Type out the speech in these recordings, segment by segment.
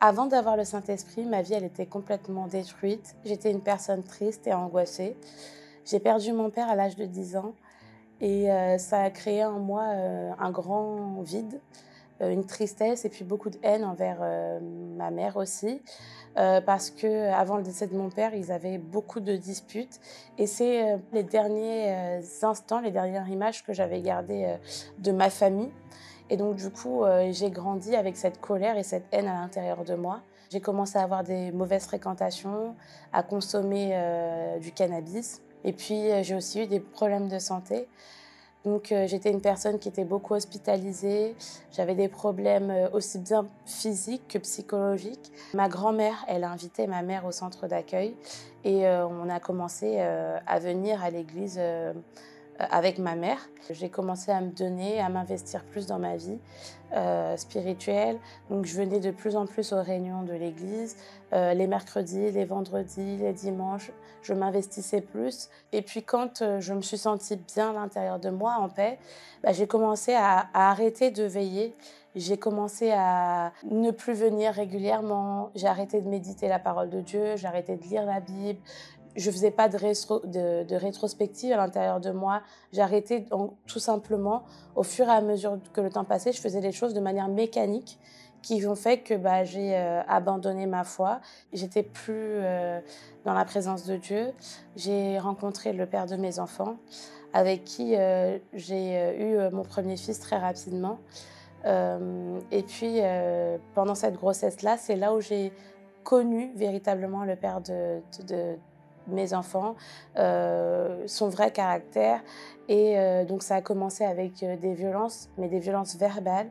Avant d'avoir le Saint-Esprit, ma vie, elle était complètement détruite. J'étais une personne triste et angoissée. J'ai perdu mon père à l'âge de 10 ans et ça a créé en moi, un grand vide, une tristesse et puis beaucoup de haine envers, ma mère aussi, parce qu'avant le décès de mon père, ils avaient beaucoup de disputes et c'est, les derniers, instants, les dernières images que j'avais gardées, de ma famille et donc du coup, j'ai grandi avec cette colère et cette haine à l'intérieur de moi. J'ai commencé à avoir des mauvaises fréquentations, à consommer, du cannabis et puis, j'ai aussi eu des problèmes de santé. Donc j'étais une personne qui était beaucoup hospitalisée. J'avais des problèmes, aussi bien physiques que psychologiques. Ma grand-mère, elle a invité ma mère au centre d'accueil et on a commencé, à venir à l'église, avec ma mère. J'ai commencé à me donner, à m'investir plus dans ma vie, spirituelle. Donc je venais de plus en plus aux réunions de l'église, les mercredis, les vendredis, les dimanches. Je m'investissais plus et puis quand, je me suis sentie bien à l'intérieur de moi, en paix, bah, j'ai commencé à arrêter de veiller. J'ai commencé à ne plus venir régulièrement. J'ai arrêté de méditer la parole de Dieu, j'ai arrêté de lire la Bible. Je faisais pas de rétrospective à l'intérieur de moi. J'ai arrêté donc tout simplement, au fur et à mesure que le temps passait, je faisais les choses de manière mécanique qui ont fait que, bah, j'ai, abandonné ma foi. J'étais plus, dans la présence de Dieu. J'ai rencontré le père de mes enfants avec qui, j'ai, eu, mon premier fils très rapidement. Hem et puis, pendant cette grossesse-là, c'est là où j'ai connu véritablement le père de mes enfants, son vrai caractère et donc ça a commencé avec, des violences, mais des violences verbales.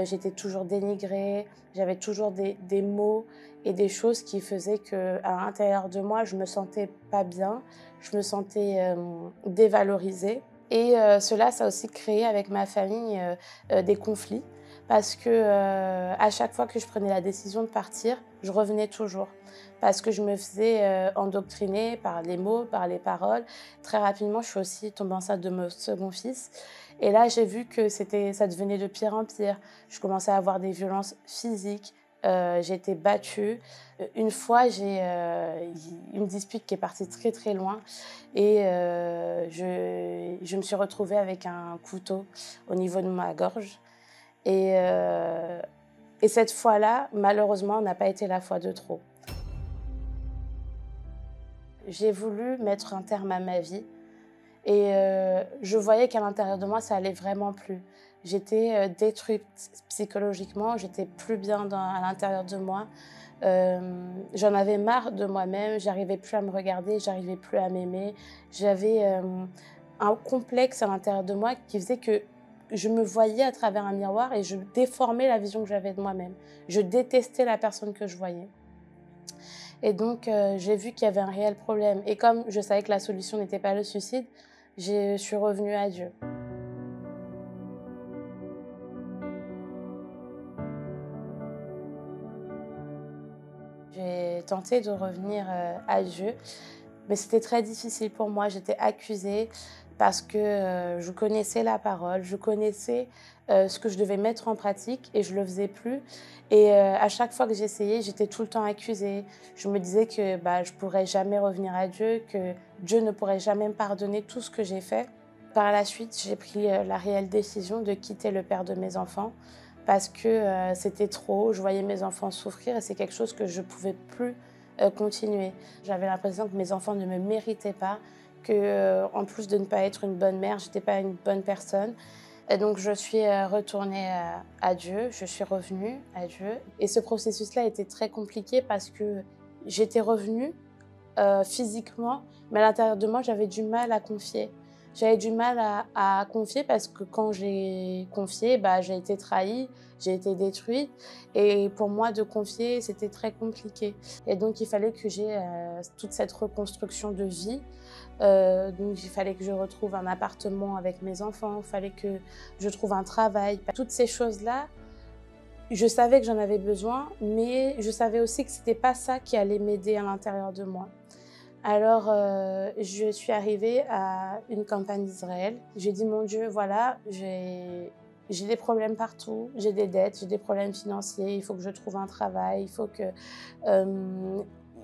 J'étais toujours dénigrée, j'avais toujours des mots et des choses qui faisaient qu'à l'intérieur de moi, je me sentais pas bien, je me sentais, dévalorisée et cela, ça a aussi créé avec ma famille, des conflits parce que, à chaque fois que je prenais la décision de partir, je revenais toujours parce que je me faisais, endoctriner par les mots, par les paroles. Très rapidement, je suis aussi tombée enceinte de mon second fils et là, j'ai vu que ça devenait de pire en pire. Je commençais à avoir des violences physiques, j'ai été battue. Une fois, j'ai, une dispute qui est partie très, très loin et je me suis retrouvée avec un couteau au niveau de ma gorge et heu et cette fois-là, malheureusement, n'a pas été la fois de trop. J'ai voulu mettre un terme à ma vie et je voyais qu'à l'intérieur de moi, ça allait vraiment plus. J'étais, détruite psychologiquement, j'étais plus bien à l'intérieur de moi. J'en avais marre de moi-même, j'arrivais plus à me regarder, j'arrivais plus à m'aimer. J'avais, un complexe à l'intérieur de moi qui faisait que je me voyais à travers un miroir et je déformais la vision que j'avais de moi-même. Je détestais la personne que je voyais et donc j'ai vu qu'il y avait un réel problème et comme je savais que la solution n'était pas le suicide, je suis revenue à Dieu. J'ai tenté de revenir, à Dieu. Mais c'était très difficile pour moi, j'étais accusée parce que, je connaissais la parole, je connaissais, ce que je devais mettre en pratique et je le faisais plus et à chaque fois que j'essayais, j'étais tout le temps accusée. Je me disais que, bah, je pourrais jamais revenir à Dieu, que Dieu ne pourrait jamais me pardonner tout ce que j'ai fait. Par la suite, j'ai pris, la réelle décision de quitter le père de mes enfants parce que, c'était trop. Je voyais mes enfants souffrir et c'est quelque chose que je pouvais plus, continuer. J'avais l'impression que mes enfants ne me méritaient pas, que, en plus de ne pas être une bonne mère, j'étais pas une bonne personne et donc je suis, retournée, à Dieu, je suis revenue à Dieu et ce processus-là était très compliqué parce que j'étais revenue, physiquement, mais à l'intérieur de moi, j'avais du mal à confier. J'avais du mal à confier parce que quand j'ai confié, bah, j'ai été trahie, j'ai été détruite et pour moi de confier, c'était très compliqué et donc il fallait que j'ai, toute cette reconstruction de vie. Donc il fallait que je retrouve un appartement avec mes enfants, il fallait que je trouve un travail. Toutes ces choses-là, je savais que j'en avais besoin, mais je savais aussi que c'était pas ça qui allait m'aider à l'intérieur de moi. Alors, je suis arrivée à une campagne d'Israël. J'ai dit: «Mon Dieu, voilà, j'ai j'ai des problèmes partout, j'ai des dettes, j'ai des problèmes financiers, il faut que je trouve un travail, il faut que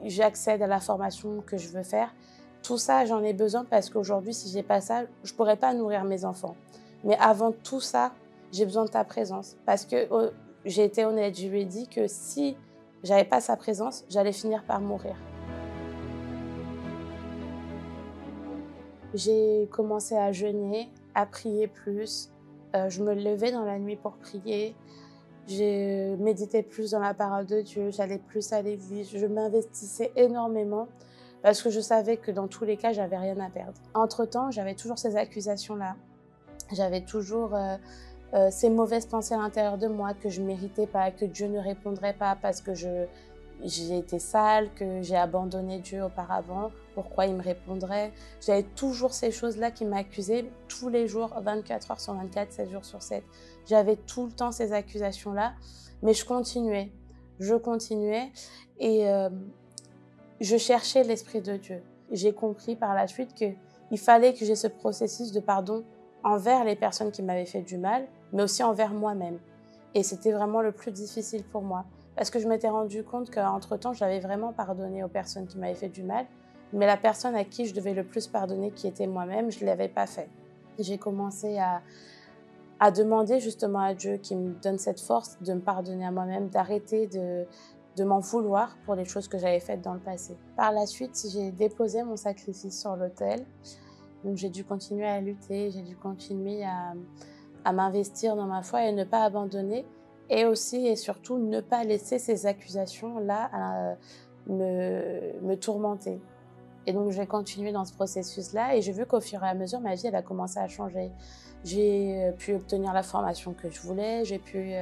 j'accède à la formation que je veux faire. Tout ça, j'en ai besoin parce qu'aujourd'hui, si j'ai pas ça, je pourrais pas nourrir mes enfants. Mais avant tout ça, j'ai besoin de ta présence. Parce que j'ai été honnête, je lui ai dit que si j'avais pas sa présence, j'allais finir par mourir. J'ai commencé à jeûner, à prier plus. Je me levais dans la nuit pour prier. Je méditais plus dans la parole de Dieu, j'allais plus à l'église. Je m'investissais énormément parce que je savais que dans tous les cas, j'avais rien à perdre. Entre-temps, j'avais toujours ces accusations-là. J'avais toujours ces mauvaises pensées à l'intérieur de moi que je ne méritais pas, que Dieu ne répondrait pas parce que j'ai été sale, que j'ai abandonné Dieu auparavant, pourquoi il me répondrait. J'avais toujours ces choses-là qui m'accusaient tous les jours, 24 heures sur 24, 7 jours sur 7. J'avais tout le temps ces accusations-là, mais je continuais et je cherchais l'Esprit de Dieu. J'ai compris par la suite qu'il fallait que j'ai ce processus de pardon envers les personnes qui m'avaient fait du mal, mais aussi envers moi-même. Et c'était vraiment le plus difficile pour moi. Parce que je m'étais rendu compte qu'entre-temps, j'avais vraiment pardonné aux personnes qui m'avaient fait du mal, mais la personne à qui je devais le plus pardonner, qui était moi-même, je ne l'avais pas fait. J'ai commencé à demander justement à Dieu qui me donne cette force de me pardonner à moi-même, d'arrêter de m'en vouloir pour les choses que j'avais faites dans le passé. Par la suite, j'ai déposé mon sacrifice sur l'autel. Donc j'ai dû continuer à lutter, j'ai dû continuer à m'investir dans ma foi et ne pas abandonner. Et aussi et surtout ne pas laisser ces accusations-là me tourmenter. Et donc j'ai continué dans ce processus-là et j'ai vu qu'au fur et à mesure, ma vie elle a commencé à changer. J'ai pu obtenir la formation que je voulais, j'ai pu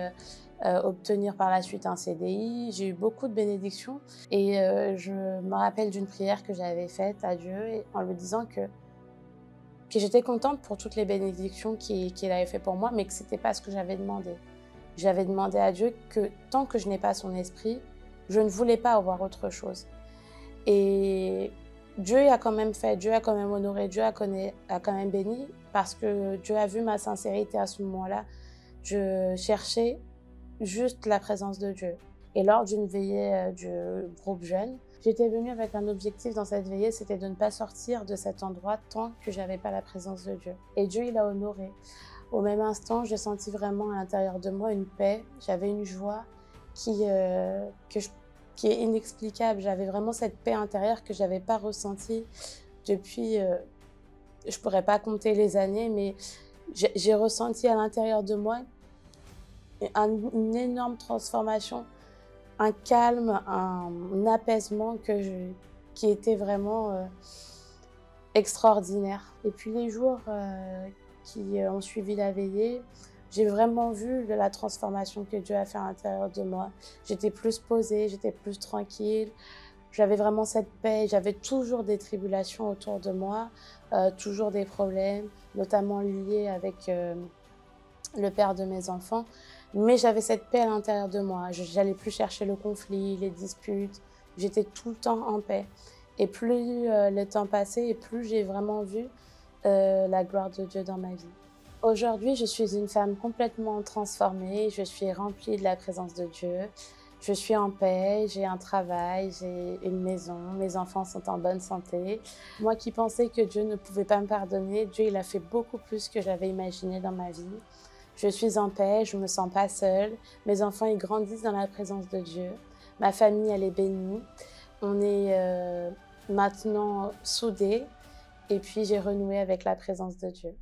obtenir par la suite un CDI, j'ai eu beaucoup de bénédictions et je me rappelle d'une prière que j'avais faite à Dieu en lui disant que j'étais contente pour toutes les bénédictions qu'il avait fait pour moi, mais que ce n'était pas ce que j'avais demandé. J'avais demandé à Dieu que tant que je n'ai pas son esprit, je ne voulais pas avoir autre chose. Et Dieu a quand même fait, Dieu a quand même honoré, Dieu a quand même béni, parce que Dieu a vu ma sincérité à ce moment-là. Je cherchais juste la présence de Dieu. Et lors d'une veillée du groupe jeune, j'étais venue avec un objectif dans cette veillée, c'était de ne pas sortir de cet endroit tant que je n'avais pas la présence de Dieu. Et Dieu, il a honoré. Au même instant, j'ai senti vraiment à l'intérieur de moi une paix, j'avais une joie qui est inexplicable. J'avais vraiment cette paix intérieure que je n'avais pas ressentie depuis, je ne pourrais pas compter les années, mais j'ai ressenti à l'intérieur de moi une énorme transformation, un calme, un apaisement qui était vraiment extraordinaire. Et puis les jours qui ont suivi la veillée, j'ai vraiment vu la transformation que Dieu a fait à l'intérieur de moi. J'étais plus posée, j'étais plus tranquille, j'avais vraiment cette paix. J'avais toujours des tribulations autour de moi, toujours des problèmes, notamment liés avec le père de mes enfants. Mais j'avais cette paix à l'intérieur de moi. J'allais plus chercher le conflit, les disputes. J'étais tout le temps en paix. Et plus le temps passait, et plus j'ai vraiment vu la gloire de Dieu dans ma vie. Aujourd'hui, je suis une femme complètement transformée. Je suis remplie de la présence de Dieu. Je suis en paix, j'ai un travail, j'ai une maison, mes enfants sont en bonne santé. Moi qui pensais que Dieu ne pouvait pas me pardonner, Dieu il a fait beaucoup plus que j'avais imaginé dans ma vie. Je suis en paix, je ne me sens pas seule. Mes enfants ils grandissent dans la présence de Dieu. Ma famille elle est bénie. On est maintenant soudés et puis j'ai renoué avec la présence de Dieu.